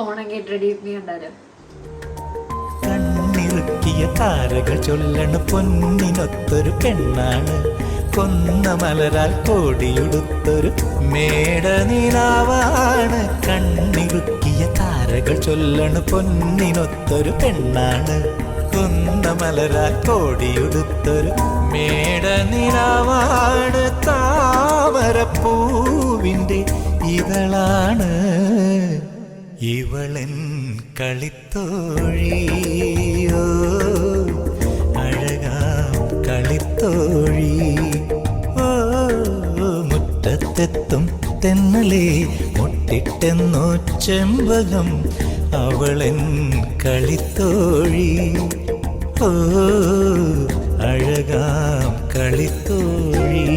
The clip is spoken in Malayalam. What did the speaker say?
ഓണം കേട്ടടി നീ കണ്ടാലോ? കണ്ണിറുക്കിയ താരകൾ ചൊല്ലണ പൊന്നിനൊത്തൊരു പെണ്ണാണ്, കൊന്ന മലരാൽ കോടിയുടുത്തൊരു മേടനിലാവാണ്. കണ്ണിറുക്കിയ താരകൾ ചൊല്ലണ പൊന്നിനൊത്തൊരു പെണ്ണാണ്, കൊന്ന മലരാൽ കോടിയുടുത്തൊരു മേടനിലാവാണ്. താമരപ്പൂവിൻ്റെ ഇതളാണ് ഇവളൻ കളിത്തോഴിയോ, അഴകാം കളിത്തോഴി. ഓ മുറ്റത്തെത്തും തെന്നലേ മുട്ടിട്ടെന്നോ ചെമ്പകം, അവളൻ കളിത്തോഴി. ഓ അഴകാം കളിത്തോഴി.